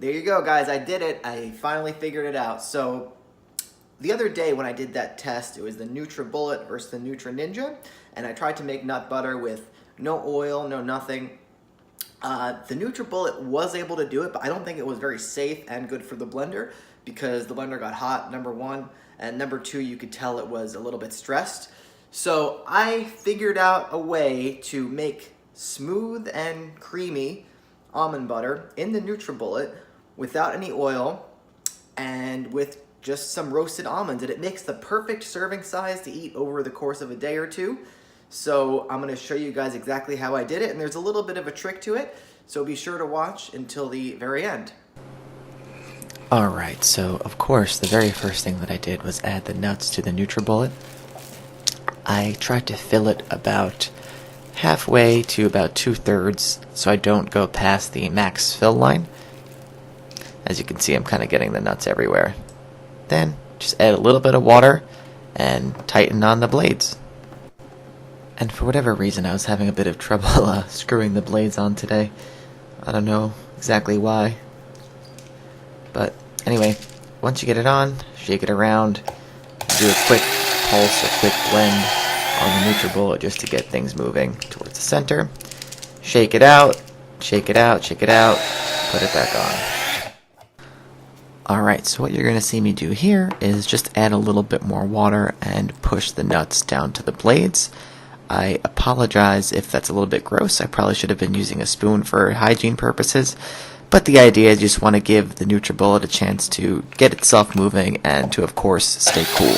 There you go, guys. I did it. I finally figured it out. So the other day when I did that test, it was the Nutribullet versus the Nutri-Ninja, and I tried to make nut butter with no oil, no nothing. The Nutribullet was able to do it, but I don't think it was very safe and good for the blender because the blender got hot, number one, and number two, you could tell it was a little bit stressed. So I figured out a way to make smooth and creamy almond butter in the Nutribullet without any oil and with just some roasted almonds, and it makes the perfect serving size to eat over the course of a day or two. So I'm going to show you guys exactly how I did it, and there's a little bit of a trick to it, so be sure to watch until the very end. Alright, so of course the very first thing that I did was add the nuts to the Nutribullet. I tried to fill it about halfway to about 2/3 so I don't go past the max fill line. As you can see, I'm kind of getting the nuts everywhere. Then just add a little bit of water and tighten on the blades. And for whatever reason, I was having a bit of trouble screwing the blades on today. I don't know exactly why. But anyway, once you get it on, shake it around, do a quick pulse or quick blend on the Nutribullet just to get things moving towards the center. Shake it out, shake it out, shake it out, put it back on. Alright, so what you're going to see me do here is just add a little bit more water and push the nuts down to the blades. I apologize if that's a little bit gross. I probably should have been using a spoon for hygiene purposes. But the idea is you just want to give the Nutribullet a chance to get itself moving and to, of course, stay cool.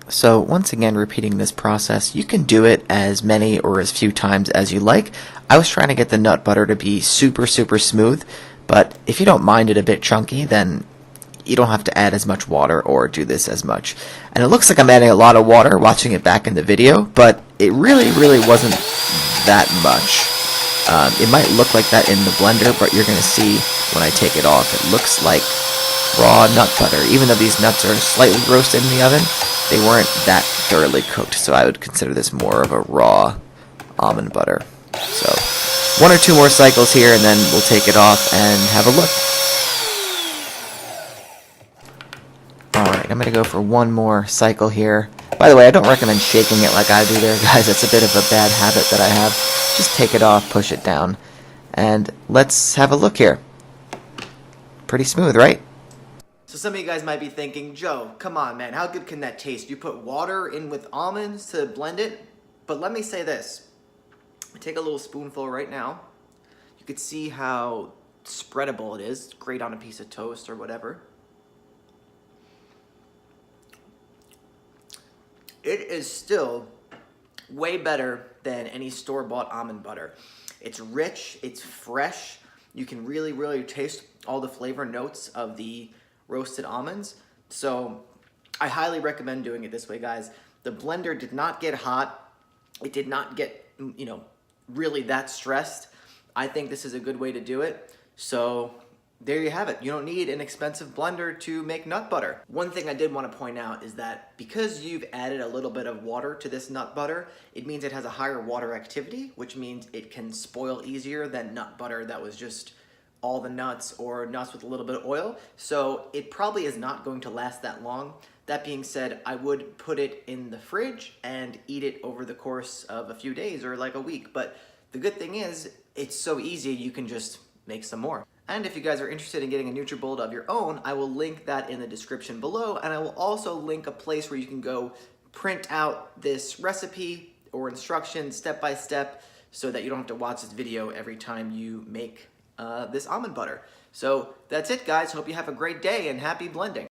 So once again, repeating this process, you can do it as many or as few times as you like. I was trying to get the nut butter to be super smooth, but if you don't mind it a bit chunky, then you don't have to add as much water or do this as much. And it looks like I'm adding a lot of water watching it back in the video, but it really wasn't that much. It might look like that in the blender, but you're going to see when I take it off, it looks like raw nut butter. Even though these nuts are slightly roasted in the oven, they weren't that thoroughly cooked, so I would consider this more of a raw almond butter. So, one or two more cycles here, and then we'll take it off and have a look. Alright, I'm going to go for one more cycle here. By the way, I don't recommend shaking it like I do there, guys. It's a bit of a bad habit that I have. Just take it off, push it down, and let's have a look here. Pretty smooth, right? So some of you guys might be thinking, Joe, come on, man, how good can that taste? You put water in with almonds to blend it? But let me say this. Take a little spoonful right now. You could see how spreadable it is. It's great on a piece of toast or whatever. It is still way better than any store-bought almond butter. It's rich, it's fresh. You can really taste all the flavor notes of the roasted almonds. So I highly recommend doing it this way, guys. The blender did not get hot. It did not get, really that stressed. I think this is a good way to do it. So there you have it. You don't need an expensive blender to make nut butter. One thing I did want to point out is that because you've added a little bit of water to this nut butter, it means it has a higher water activity, which means it can spoil easier than nut butter that was just all the nuts or nuts with a little bit of oil. So it probably is not going to last that long. That being said, I would put it in the fridge and eat it over the course of a few days or like a week. But the good thing is, it's so easy, you can just make some more. And if you guys are interested in getting a Nutribullet of your own, I will link that in the description below, and I will also link a place where you can go print out this recipe or instructions step by step so that you don't have to watch this video every time you make this almond butter. So that's it, guys. Hope you have a great day and happy blending.